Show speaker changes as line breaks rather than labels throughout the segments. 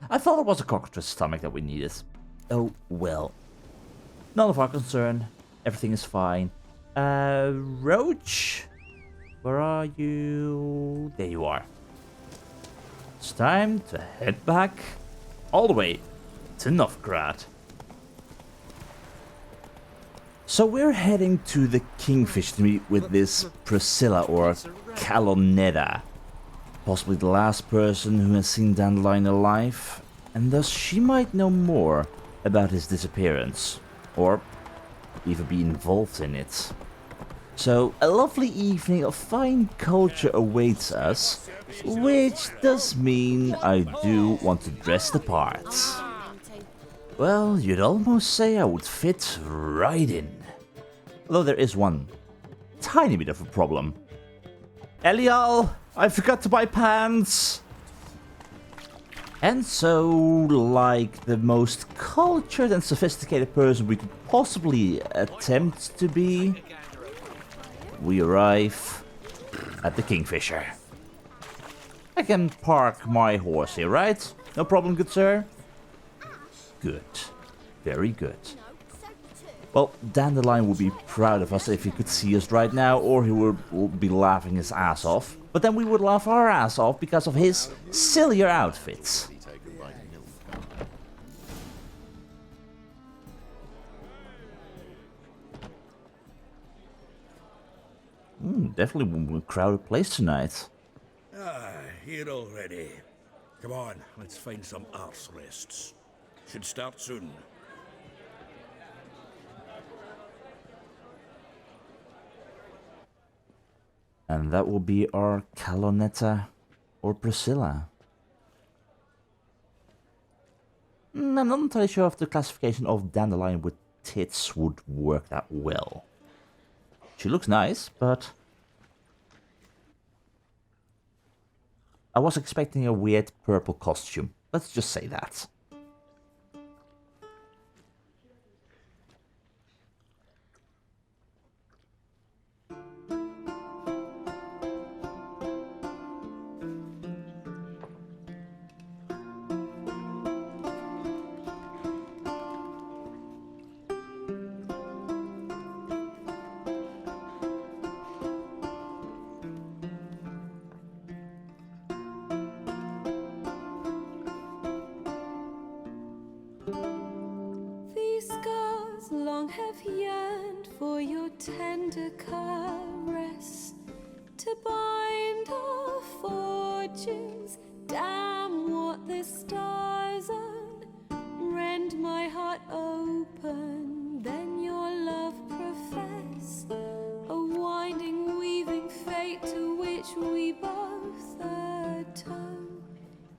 I thought it was a cockroach's stomach that we needed. Oh, well. None of our concern. Everything is fine. Roach? Where are you? There you are. It's time to head back all the way to Novgorod. So we're heading to the Kingfisher to meet with this Priscilla or Callonetta. Possibly the last person who has seen Dandelion alive, and thus she might know more about his disappearance, or even be involved in it. So a lovely evening of fine culture awaits us, which does mean I do want to dress the part. Well, you'd almost say I would fit right in. Although there is one tiny bit of a problem. Elial, I forgot to buy pants! And so, like the most cultured and sophisticated person we could possibly attempt to be, we arrive at the Kingfisher. I can park my horse here, right? No problem, good sir? Good. Very good. Well, Dandelion would be proud of us if he could see us right now, or he would be laughing his ass off. But then we would laugh our ass off because of his sillier outfits. Definitely a crowded place tonight.
Here already. Come on, let's find some arse rests. Should start soon.
And that will be our Callonetta or Priscilla. I'm not entirely sure if the classification of Dandelion with tits would work that well. She looks nice, but I was expecting a weird purple costume. Let's just say that.
Long have yearned for your tender caress to bind our fortunes. Damn what the stars own. Rend my heart open, then your love profess. A winding, weaving fate to which we both atone.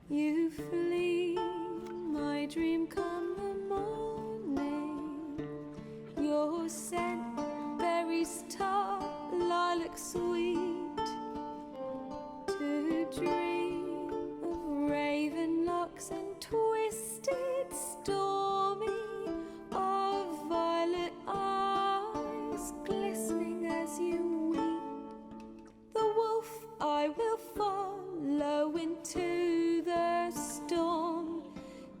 You flee, my dream come the morning. Your scent, berries tart, lilac sweet. To dream of raven locks and twisted stormy, of violet eyes glistening as you weep. The wolf I will follow into the storm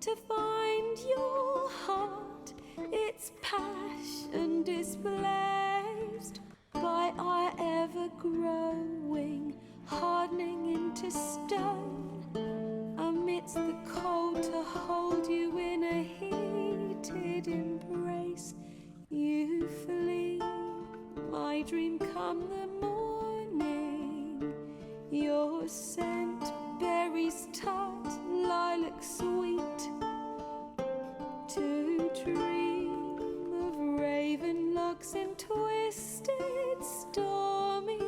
to find your heart. Its passion displaced by our ever-growing, hardening into stone. Amidst the cold to hold you in a heated embrace. You flee, my dream come the morning. Your scent, berries tart, lilac sweet. To dream of raven locks and twisted stormy,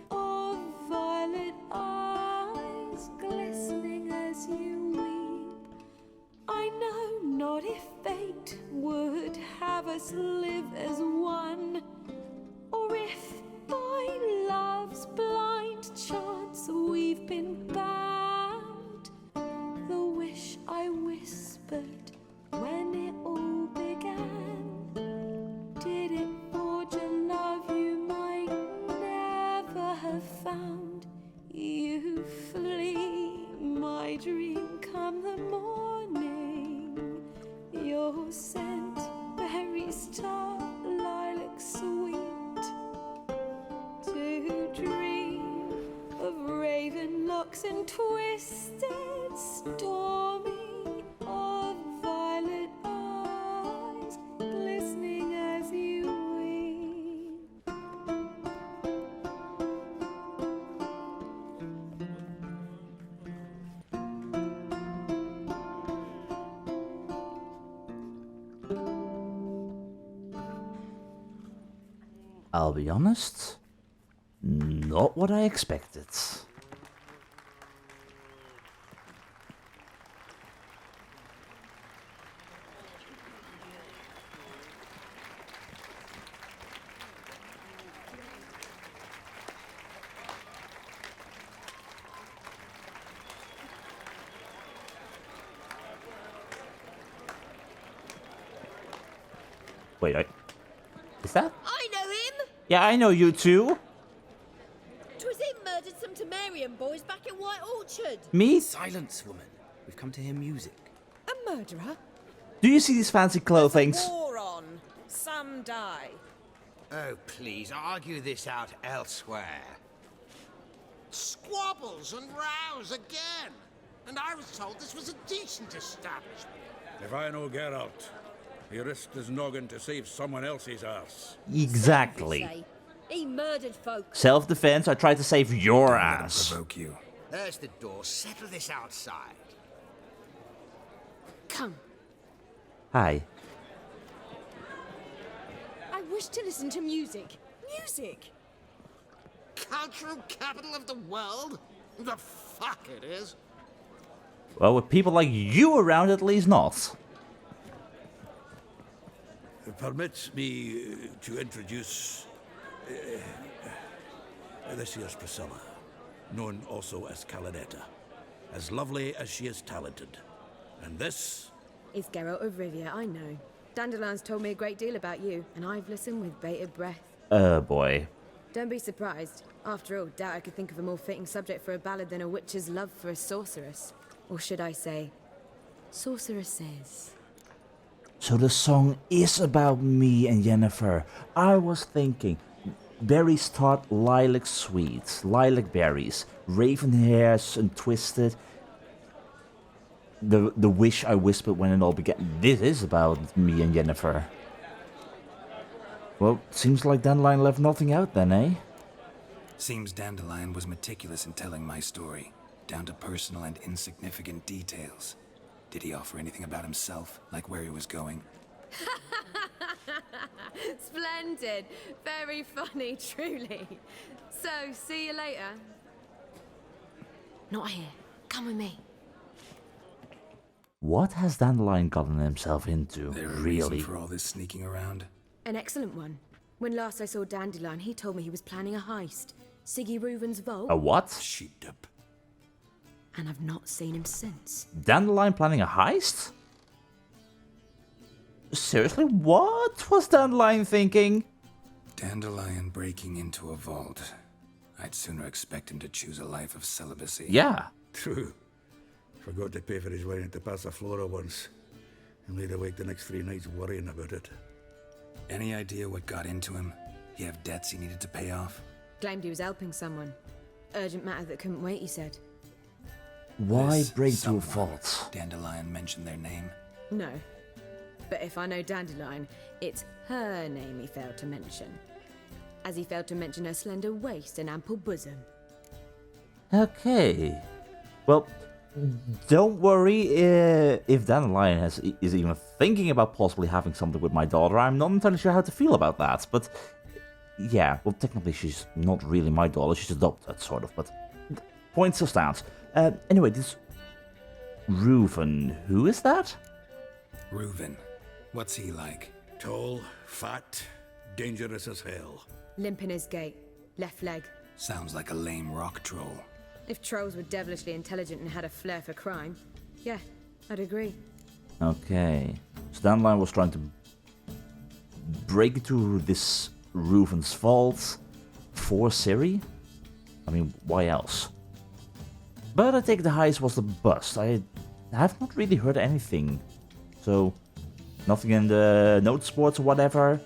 of violet eyes glistening as you weep. I know not if fate would have us live as one, or if by love's blind chance we've been bound. The wish I whispered when it all began, did it forge a love you might never have found? You flee, my dream come the morning. your scent, berries tart, lilac sweet. To dream of raven locks and twisted stormy, of violet eyes glistening as you weep.
I'll be honest, not what I expected. Wait, is that?
I know him!
Yeah, I know you too.
'Twas him murdered some Temerian boys back in White Orchard.
Me?
Silence, woman. We've come to hear music.
A murderer?
Do you see these fancy clothings?
War on. Some die.
Oh, please, argue this out elsewhere. Squabbles and rows again. And I was told this was a decent establishment.
If I know Geralt, he risked his noggin to save someone else's arse.
Exactly.
Say. He murdered folk.
Self-defense, I tried to save your
Don't let him
ass.
provoke you.
There's the door. Settle this outside.
Come.
Hi.
I wish to listen to music. Music!
Cultural capital of the world? The fuck it is.
Well, with people like you around, at least not.
Permit me to introduce... this here's Priscilla, known also as Callonetta. As lovely as she is talented. And this...
It's Geralt of Rivia, I know. Dandelion's told me a great deal about you, and I've listened with bated breath.
Boy.
Don't be surprised. After all, doubt I could think of a more fitting subject for a ballad than a witch's love for a sorceress. Or should I say, sorceresses.
So the song is about me and Yennefer. I was thinking, berries tart, lilac sweet, lilac berries, raven hairs and twisted. The wish I whispered when it all began. This is about me and Yennefer. Well, seems like Dandelion left nothing out then, eh?
Seems Dandelion was meticulous in telling my story, down to personal and insignificant details. Did he offer anything about himself, like where he was going?
Splendid. Very funny, truly. So, see you later. Not here. Come with me.
What has Dandelion gotten himself into,
There a
really?
reason for all this sneaking around?
An excellent one. When last I saw Dandelion, he told me he was planning a heist. Siggy Reuven's vault.
A what?
Sheep-dip.
And I've not seen him since.
Dandelion planning a heist? Seriously, what was Dandelion thinking?
Dandelion breaking into a vault. I'd sooner expect him to choose a life of celibacy.
Yeah.
True. Forgot to pay for his wine at the Passaflora once. And laid awake the next 3 nights worrying about it.
Any idea what got into him? He have debts he needed to pay off?
Claimed he was helping someone. Urgent matter that couldn't wait, he said.
Why
This
break to a
someone,
vault?
Dandelion mentioned their name.
No. But if I know Dandelion, it's her name he failed to mention. As he failed to mention her slender waist and ample bosom.
Okay. Well, don't worry if Dandelion is even thinking about possibly having something with my daughter. I'm not entirely sure how to feel about that, but yeah, well, technically she's not really my daughter, she's adopted, sort of, but point still stands. Anyway, this Reuven, who is that?
Reuven. What's he like?
Tall, fat, dangerous as hell.
Limp in his gait. Left leg.
Sounds like a lame rock troll.
If trolls were devilishly intelligent and had a flair for crime, yeah, I'd agree.
Okay. So Dandelion was trying to break into this Reuven's vault for Ciri? I mean, why else? But I think the heist was the bust. I have not really heard anything. So, Nothing in the note sports or whatever?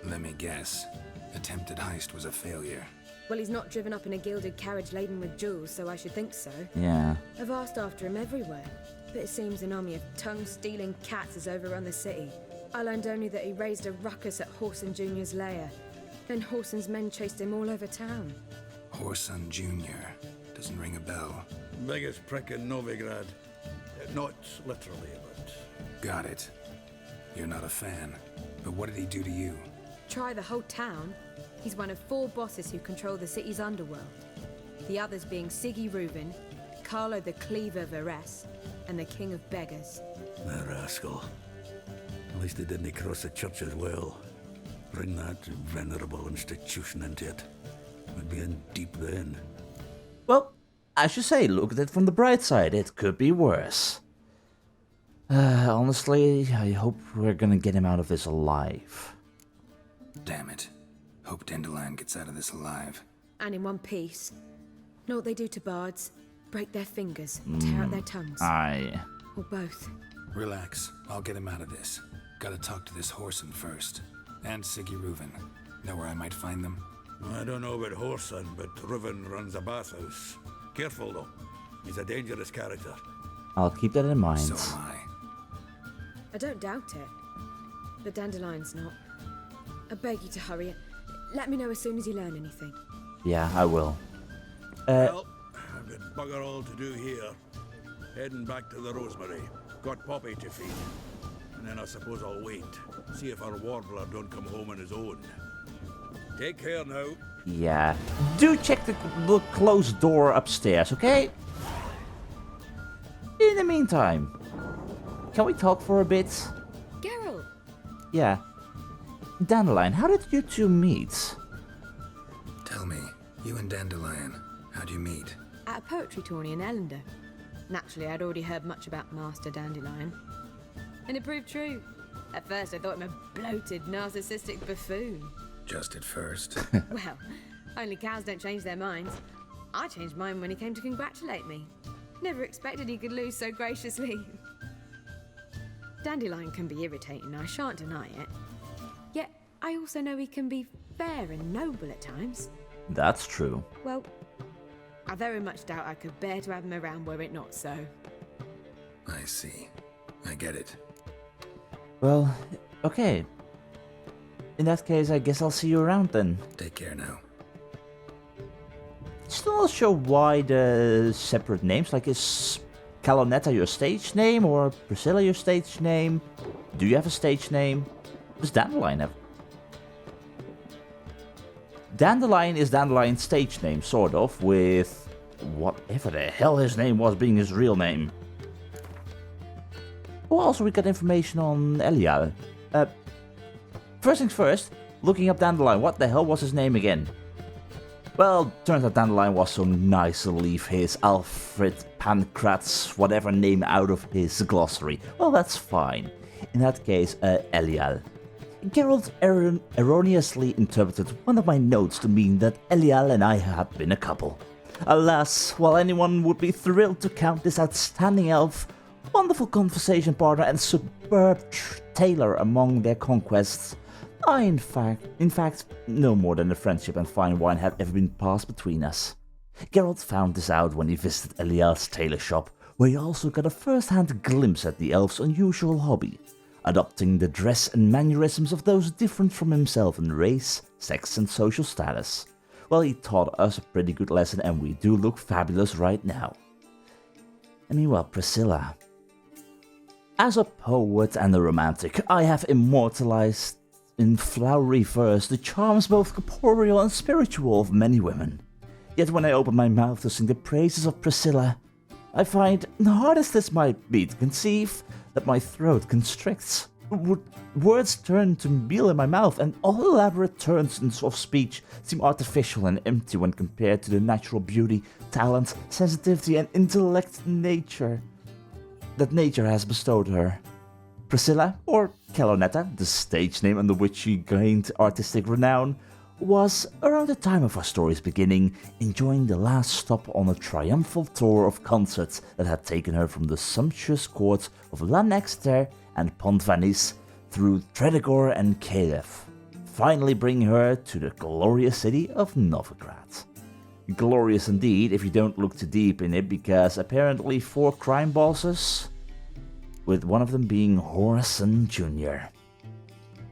Let me guess. Attempted heist was a failure.
Well, he's not driven up in a gilded carriage laden with jewels, so I should think so.
Yeah.
I've asked after him everywhere, but it seems an army of tongue-stealing cats has overrun the city. I learned only that he raised a ruckus at Whoreson Jr.'s lair. Then Whoreson's men chased him all over town.
Whoreson Jr. Doesn't ring a bell.
Biggest prick in Novigrad. Not literally, but...
Got it. You're not a fan. But what did he do to you?
Try the whole town. He's one of 4 bosses who control the city's underworld. The others being Count Reuven, Carlo the Cleaver Varese, and the King of Beggars.
The rascal. At least he didn't cross the church as well. Bring that venerable institution into it. We'd be in deep then.
Well, I should say, look at it from the bright side. It could be worse. Honestly, I hope we're gonna get him out of this alive.
Damn it. Hope Dandelion gets out of this alive.
And in one piece. Know what they do to bards? Break their fingers, tear out their tongues.
Aye.
Or both.
Relax. I'll get him out of this. Gotta talk to this Whoreson first. And Count Reuven. Know where I might find them?
I don't know about Whoreson, but Reuven runs a bathhouse. Careful though. He's a dangerous character.
I'll keep that in mind.
So am I.
I don't doubt it. But Dandelion's not. I beg you to hurry. Let me know as soon as you learn anything.
Yeah, I will.
Well, I've got bugger all to do here. Heading back to the Rosemary. Got Poppy to feed. And then I suppose I'll wait. See if our warbler don't come home on his own. Take care now.
Yeah. Do check the closed door upstairs, okay? In the meantime, can we talk for a bit?
Geralt!
Yeah. Dandelion, how did you two meet?
Tell me, you and Dandelion, how'd you meet?
At a poetry tourney in Elda. Naturally, I'd already heard much about Master Dandelion. And it proved true. At first, I thought him a bloated, narcissistic buffoon.
Just at first.
Well, only cows don't change their minds. I changed mine when he came to congratulate me. Never expected he could lose so graciously. Dandelion can be irritating, I shan't deny it. Yet, I also know he can be fair and noble at times.
That's true.
Well, I very much doubt I could bear to have him around were it not so.
I see. I get it.
Well, okay. In that case, I guess I'll see you around then.
Take care now.
Still not sure why the separate names. Like, is Callonetta your stage name or Priscilla your stage name? Do you have a stage name? Does Dandelion have? Dandelion is Dandelion's stage name, sort of, with whatever the hell his name was being his real name. Oh, also we got information on Elda. First things first, looking up Dandelion, what the hell was his name again? Well, turns out Dandelion was so nice to leave his Alfred Pancratz whatever name out of his glossary. Well, that's fine. In that case, Elda. Geralt erroneously interpreted one of my notes to mean that Elial and I had been a couple. Alas, while anyone would be thrilled to count this outstanding elf, wonderful conversation partner and superb tailor among their conquests, I in fact, no more than a friendship and fine wine had ever been passed between us. Geralt found this out when he visited Elial's tailor shop, where he also got a first-hand glimpse at the elf's unusual hobby, adopting the dress and mannerisms of those different from himself in race, sex and social status. Well, he taught us a pretty good lesson and we do look fabulous right now. I mean, well, Priscilla. As a poet and a romantic, I have immortalized in flowery verse the charms both corporeal and spiritual of many women. Yet when I open my mouth to sing the praises of Priscilla, I find, hard as this might be to conceive, that my throat constricts. Words turn to meal in my mouth, and all elaborate turns of speech seem artificial and empty when compared to the natural beauty, talent, sensitivity, and intellect that nature has bestowed her. Priscilla, or Callonetta, the stage name under which she gained artistic renown, was around the time of our story's beginning, enjoying the last stop on a triumphal tour of concerts that had taken her from the sumptuous courts of Lanexter and Pontvanis through Tredegor and Caliph, finally bringing her to the glorious city of Novigrad. Glorious indeed if you don't look too deep in it, because apparently 4 crime bosses, with one of them being Whoreson Jr.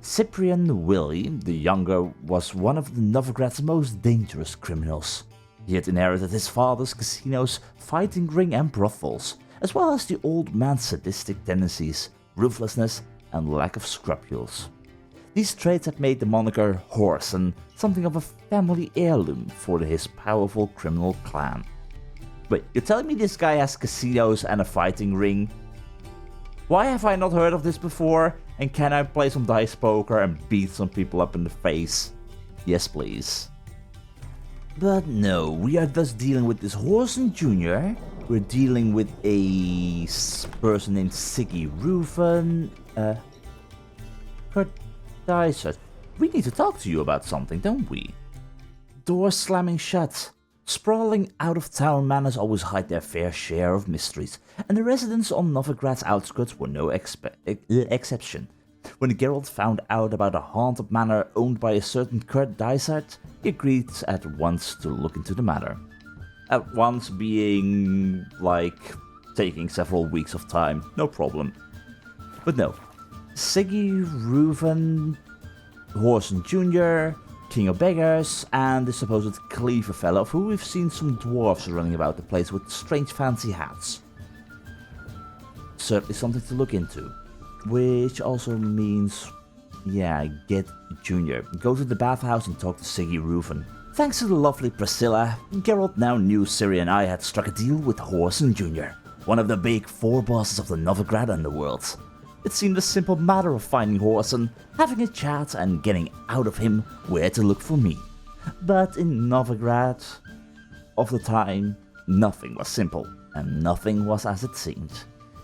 Cyprian Willie, the younger, was one of the Novigrad's most dangerous criminals. He had inherited his father's casinos, fighting ring and brothels, as well as the old man's sadistic tendencies, ruthlessness and lack of scruples. These traits had made the moniker Whoreson something of a family heirloom for his powerful criminal clan. Wait, you're telling me this guy has casinos and a fighting ring? Why have I not heard of this before? And can I play some dice poker and beat some people up in the face? Yes, please. But no, we are thus dealing with this Whoreson Jr. We're dealing with a person named Siggy Reuven. Kurt Dysart. We need to talk to you about something, don't we? Doors slamming shut. Sprawling out-of-town manors always hide their fair share of mysteries, and the residents on Novigrad's outskirts were no exception. When Geralt found out about a haunted manor owned by a certain Kurt Dysart, he agreed at once to look into the matter. At once being, like, taking several weeks of time, no problem. But no, Siggy Reuven, Whoreson Jr., King of Beggars, and the supposed Cleaver fellow, of who we've seen some dwarves running about the place with strange fancy hats. Certainly something to look into. Which also means, yeah, get Junior. Go to the bathhouse and talk to Siggy Reuven. Thanks to the lovely Priscilla, Geralt now knew Ciri and I had struck a deal with Whoreson Jr., one of the big 4 bosses of the Novigrad Underworld. It seemed a simple matter of finding Whoreson, having a chat and getting out of him where to look for me. But in Novigrad of the time, nothing was simple, and nothing was as it seemed.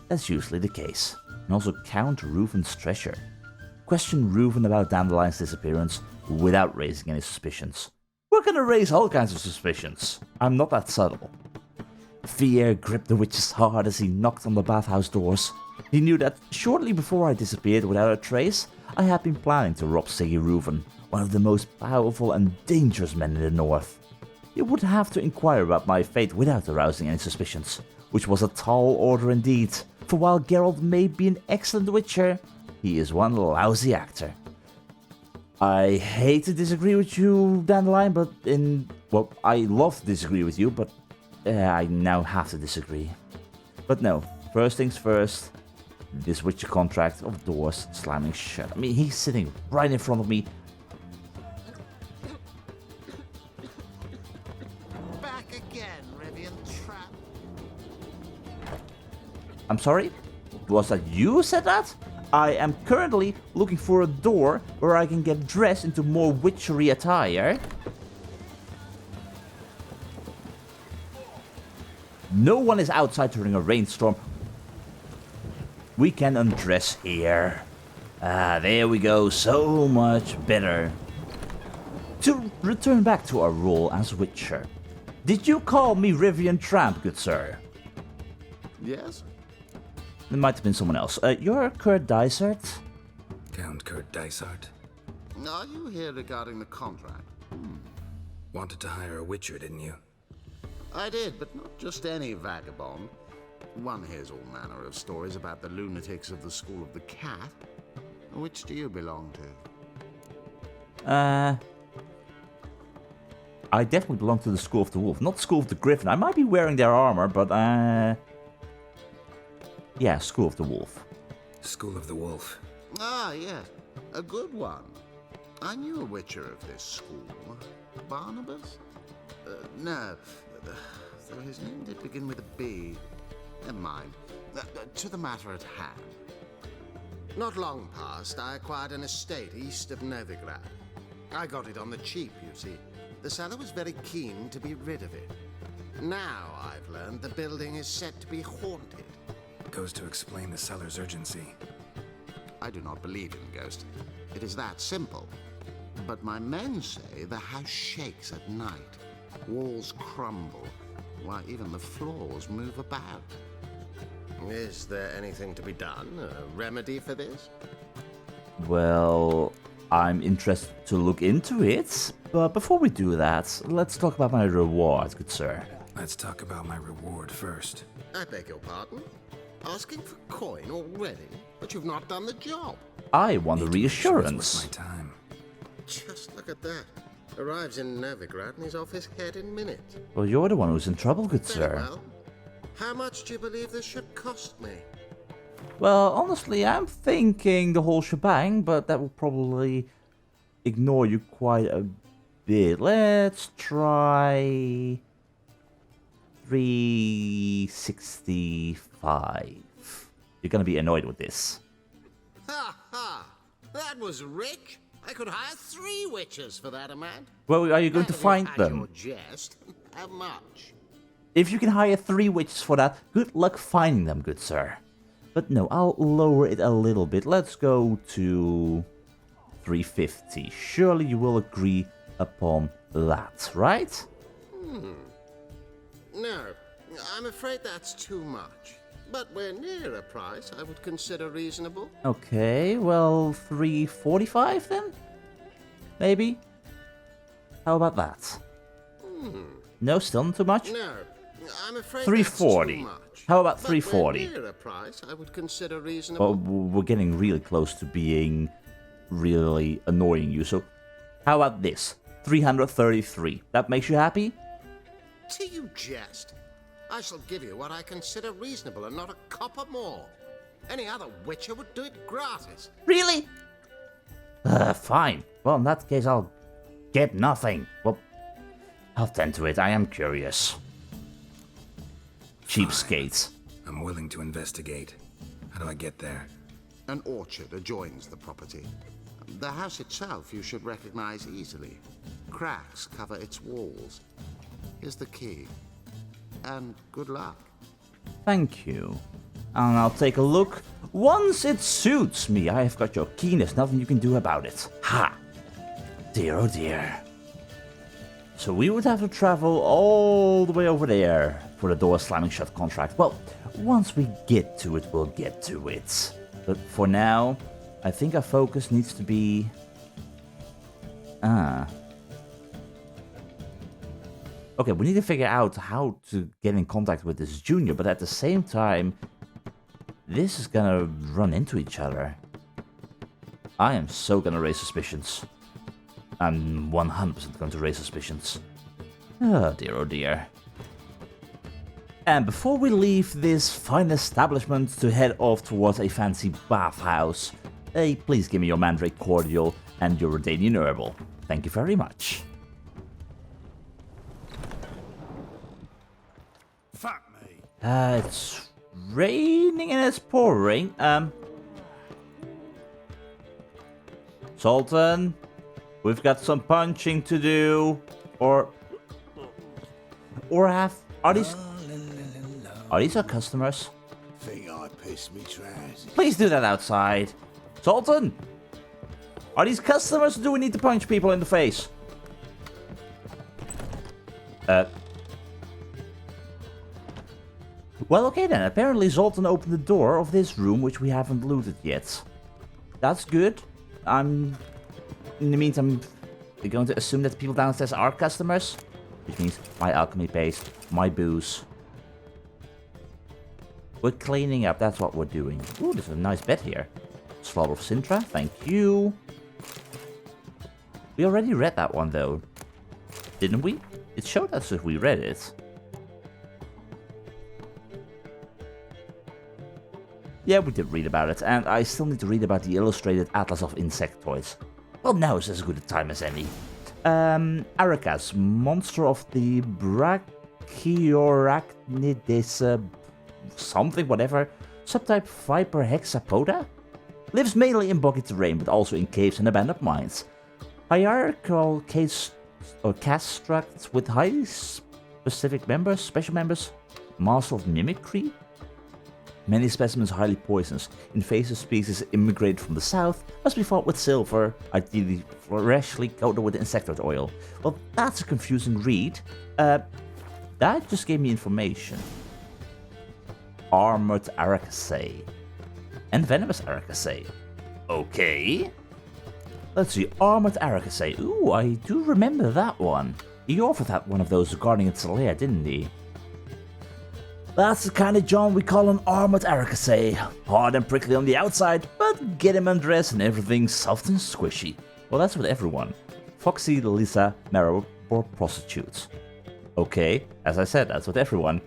That's usually the case. And also Count Reuven's treasure. Question Reuven about Dandelion's disappearance without raising any suspicions. We're gonna raise all kinds of suspicions. I'm not that subtle. Fear gripped the witch's heart as he knocked on the bathhouse doors. He knew that shortly before I disappeared without a trace, I had been planning to rob Siggy Reuven, one of the most powerful and dangerous men in the north. He would have to inquire about my fate without arousing any suspicions, which was a tall order indeed, for while Geralt may be an excellent witcher, he is one lousy actor. I hate to disagree with you, Dandelion, but I love to disagree with you, but I now have to disagree. But no, first things first, this witcher contract of doors slamming shut. I mean, he's sitting right in front of me.
Back again, Rivian Trap.
I'm sorry? Was that you said that? I am currently looking for a door where I can get dressed into more witchery attire. No one is outside during a rainstorm. We can undress here. There we go, so much better. To return back to our role as Witcher. Did you call me Rivian Tramp, good sir?
Yes?
It might have been someone else. You're Kurt Dysart?
Count Kurt Dysart.
Are you here regarding the contract?
Wanted to hire a witcher, didn't you?
I did, but not just any vagabond. One hears all manner of stories about the lunatics of the School of the Cat. Which do you belong to?
I definitely belong to the School of the Wolf, not School of the Griffin. I might be wearing their armor, but yeah, School of the Wolf.
School of the Wolf.
Ah, yes. A good one. I knew a witcher of this school. Barnabas? No. Though his name did begin with a B. Never mind. To the matter at hand. Not long past, I acquired an estate east of Novigrad. I got it on the cheap, you see. The seller was very keen to be rid of it. Now, I've learned the building is said to be haunted.
Goes to explain the seller's urgency.
I do not believe in ghosts. It is that simple. But my men say the house shakes at night. Walls crumble. Why, even the floors move about.
Is there anything to be done? A remedy for this?
Well, I'm interested to look into it, but before we do that, let's talk about my reward, good sir.
Let's talk about my reward first.
I beg your pardon? Asking for coin already? But you've not done the job.
I want a
Need to make sure it's
reassurance.
worth my time.
Just look at that. Arrives in Novigrad and he's off his head in minutes.
Well, you're the one who's in trouble, good
Very
sir.
well. How much do you believe this should cost me?
Well, honestly, I'm thinking the whole shebang, but that will probably ignore you quite a bit. Let's try 365. You're gonna be annoyed with this.
Ha ha! That was rich. I could hire 3 witches for that amount.
Well, are you going to find
At
them?
your jest. How much?
If you can hire 3 witches for that, good luck finding them, good sir. But no, I'll lower it a little bit. Let's go to 350. Surely you will agree upon that, right?
No, I'm afraid that's too much. But we're near a price I would consider reasonable.
Okay, well, 345 then? Maybe? How about that? No, still not too much?
No, I'm afraid
340.
that's too much.
How about
But
340?
we're near a price I would consider
Well,
reasonable.
we're getting really close to being really annoying you, so how about this? 333. That makes you happy?
Do you jest? I shall give you what I consider reasonable and not a copper more. Any other witcher would do it gratis.
Really? Fine. Well, in that case, I'll get nothing. Well, I'll tend to it. I am curious. Cheapskate.
I'm willing to investigate. How do I get there?
An orchard adjoins the property. The house itself you should recognize easily. Cracks cover its walls. Here's the key. And good luck.
Thank you. And I'll take a look once it suits me. I have got your key, there's nothing you can do about it. Ha! Dear, oh dear. So we would have to travel all the way over there for the door slamming shut contract. Well, once we get to it, we'll get to it. But for now, I think our focus needs to be... Okay, we need to figure out how to get in contact with this junior, but at the same time, this is gonna run into each other. I am so gonna raise suspicions. I'm 100% going to raise suspicions. Oh dear. And before we leave this fine establishment to head off towards a fancy bathhouse, please give me your Mandrake Cordial and your Redanian Herbal. Thank you very much.
Fuck me.
It's raining and it's pouring. Sultan, we've got some punching to do. Are these our customers?
Think I pissed me trousers.
Please do that outside. Sultan, are these customers or do we need to punch people in the face? Well, okay then. Apparently Zoltan opened the door of this room, which we haven't looted yet. That's good. In the meantime, we're going to assume that the people downstairs are customers. Which means my alchemy paste, my booze. We're cleaning up, that's what we're doing. Ooh, there's a nice bed here. Slaughter of Sintra, thank you. We already read that one though. Didn't we? It showed us if we read it. Yeah, we did read about it, and I still need to read about the illustrated Atlas of Insectoids. Well, now is as good a time as any. Aracas, monster of the Brachioarachnides, something, whatever, subtype Viper Hexapoda? Lives mainly in boggy terrain, but also in caves and abandoned mines. Hierarchical castructs with highly specific members, special members, Master of Mimicry? Many specimens are highly poisonous. Invasive species immigrated from the south must be fought with silver, ideally freshly coated with insectoid oil. Well, that's a confusing read. That just gave me information. Armored Aracaceae. And venomous Aracaceae. Okay. Let's see, Armored Aracaceae. Ooh, I do remember that one. He offered that one of those regarding its lair, didn't he? That's the kind of John we call an Armored Aracaceae. Hard and prickly on the outside, but get him undressed and everything's soft and squishy. Well, that's with everyone. Foxy, Lisa, Marrow, or prostitutes. Okay, as I said, that's with everyone.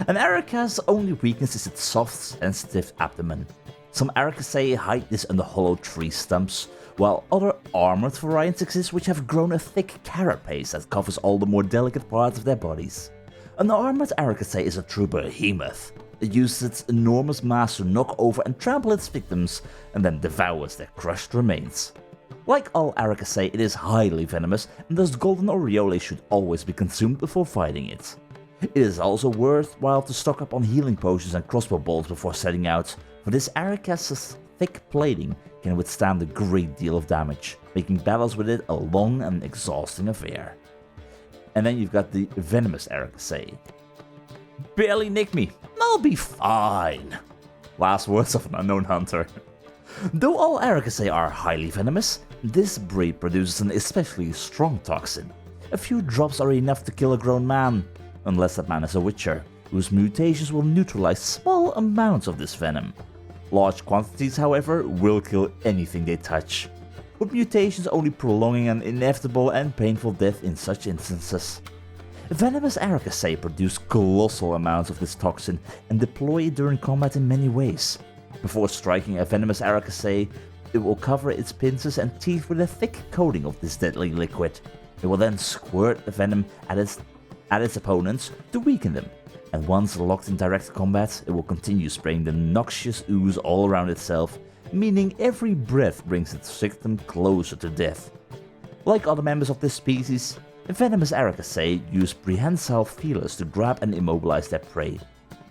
An Araca's only weakness is its soft, sensitive abdomen. Some Aracaceae hide this under hollow tree stumps, while other armored variants exist which have grown a thick carapace that covers all the more delicate parts of their bodies. An armored Aracaceae is a true behemoth. It uses its enormous mass to knock over and trample its victims, and then devours their crushed remains. Like all Aracaceae, it is highly venomous, and thus golden aureole should always be consumed before fighting it. It is also worthwhile to stock up on healing potions and crossbow bolts before setting out, for this Aracacea's thick plating can withstand a great deal of damage, making battles with it a long and exhausting affair. And then you've got the venomous Aracaceae. Barely nick me, I'll be fine. Last words of an unknown hunter. Though all Aracaceae are highly venomous, this breed produces an especially strong toxin. A few drops are enough to kill a grown man, unless that man is a witcher, whose mutations will neutralize small amounts of this venom. Large quantities, however, will kill anything they touch, with mutations only prolonging an inevitable and painful death in such instances. Venomous Aracaceae produce colossal amounts of this toxin and deploy it during combat in many ways. Before striking a venomous Aracaceae, it will cover its pincers and teeth with a thick coating of this deadly liquid. It will then squirt the venom at its opponents to weaken them, and once locked in direct combat, it will continue spraying the noxious ooze all around itself, meaning every breath brings its victim closer to death. Like other members of this species, venomous Aracaceae use prehensile feelers to grab and immobilize their prey.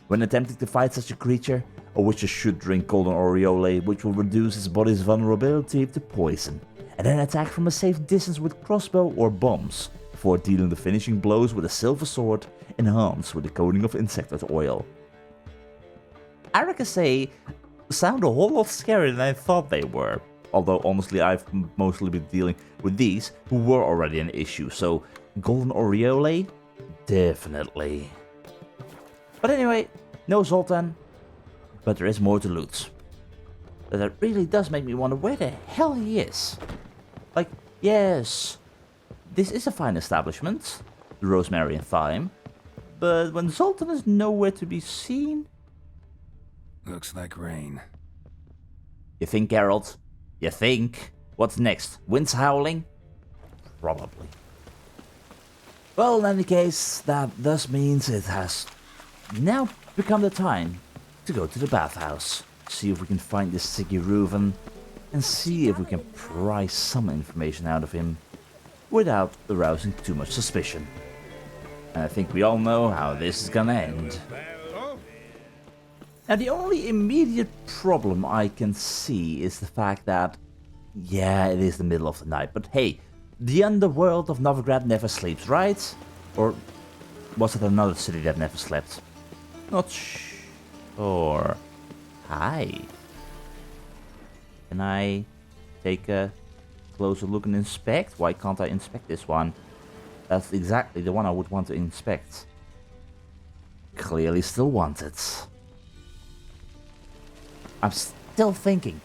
When attempting to fight such a creature, a witcher should drink golden aureole, which will reduce his body's vulnerability to poison, and then attack from a safe distance with crossbow or bombs, before dealing the finishing blows with a silver sword enhanced with a coating of insectoid oil. Aracaceae sound a whole lot scarier than I thought they were, although honestly I've mostly been dealing with these who were already an issue, so golden aureole? Definitely. But anyway, no Zoltan, but there is more to loot. But that really does make me wonder where the hell he is. Like, yes, this is a fine establishment, the Rosemary and Thyme, but when Zoltan is nowhere to be seen...
Looks like rain.
You think, Geralt? You think? What's next? Winds howling? Probably. Well, in any case, that thus means it has now become the time to go to the bathhouse. See if we can find this Count Reuven, and see if we can pry some information out of him without arousing too much suspicion. And I think we all know how this is gonna end. Now, the only immediate problem I can see is the fact that, yeah, it is the middle of the night, but hey, the underworld of Novigrad never sleeps, right? Or was it another city that never slept? Not sure. Hi. Can I take a closer look and inspect? Why can't I inspect this one? That's exactly the one I would want to inspect. Clearly still want it. I'm still thinking.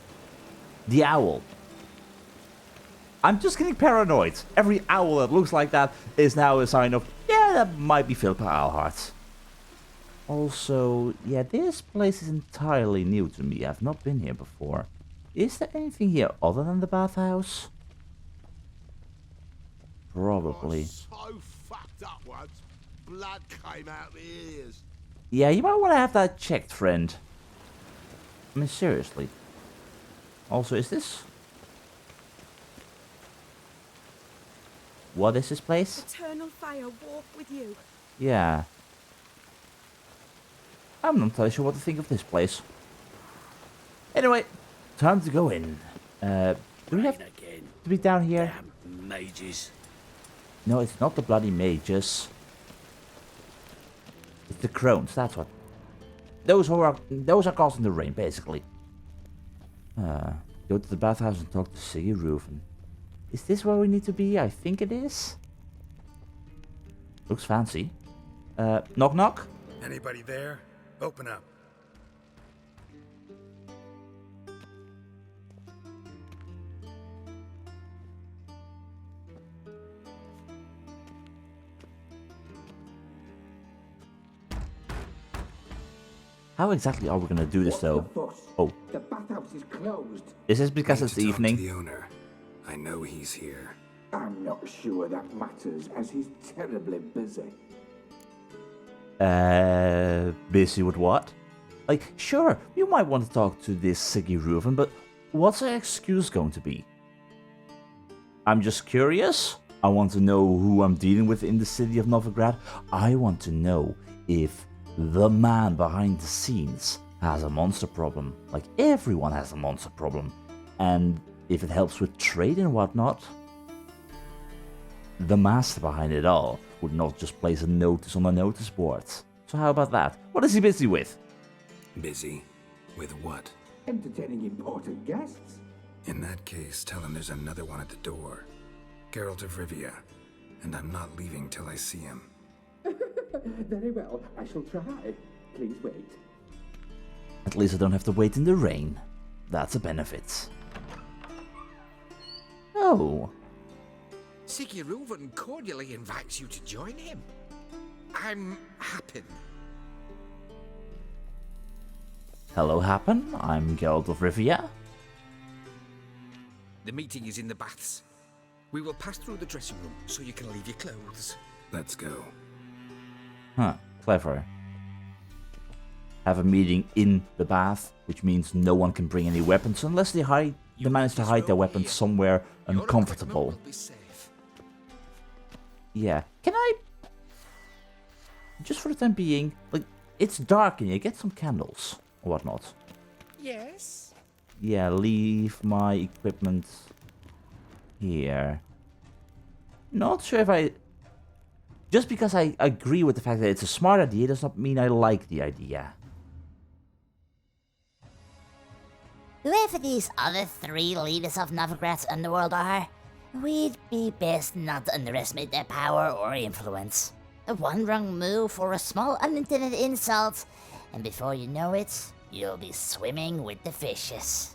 The owl. I'm just getting paranoid. Every owl that looks like that is now a sign of, yeah, that might be Philippa Eilhart. Also, yeah, this place is entirely new to me. I've not been here before. Is there anything here other than the bathhouse? Probably.
So fucked up once. Blood came out the ears.
Yeah, you might want to have that checked, friend. I mean, seriously. Also, is this... What is this place?
Eternal fire walk with you.
Yeah. I'm not entirely sure what to think of this place. Anyway, time to go in. Do we have to be down here?
Damn mages.
No, it's not the bloody mages. It's the crones, that's what. Those are causing the rain, basically. Go to the bathhouse and talk to Count Reuven. Is this where we need to be? I think it is. Looks fancy. Knock knock?
Anybody there? Open up.
How exactly are we gonna do this though? Oh.
The bathhouse is closed.
Is this because it's
Need to talk to
evening?
the owner. I know he's here.
I'm not sure that matters, as he's terribly busy.
Busy with what? Like, sure, you might want to talk to this Count Reuven, but what's our excuse going to be? I'm just curious. I want to know who I'm dealing with in the city of Novigrad. I want to know if the man behind the scenes has a monster problem. Like, everyone has a monster problem. And if it helps with trade and whatnot, the master behind it all would not just place a notice on a notice board. So how about that? What is he busy with?
Busy? With what?
Entertaining important guests.
In that case, tell him there's another one at the door. Geralt of Rivia. And I'm not leaving till I see him.
Very well, I shall try. Please wait.
At least I don't have to wait in the rain. That's a benefit. Oh.
Count Reuven cordially invites you to join him. I'm Happen.
Hello, Happen. I'm Geralt of Rivia.
The meeting is in the baths. We will pass through the dressing room so you can leave your clothes.
Let's go.
Huh, clever. Have a meeting in the bath, which means no one can bring any weapons unless they manage to hide their weapons somewhere uncomfortable.
Your equipment will be safe.
Yeah. Can I... Just for the time being, like, it's dark in here. Get some candles or whatnot.
Yes.
Yeah, leave my equipment here. Not sure if I... Just because I agree with the fact that it's a smart idea does not mean I like the idea.
Whoever these other three leaders of Novigrad's underworld are, we'd be best not to underestimate their power or influence. One wrong move or a small unintended insult, and before you know it, you'll be swimming with the fishes.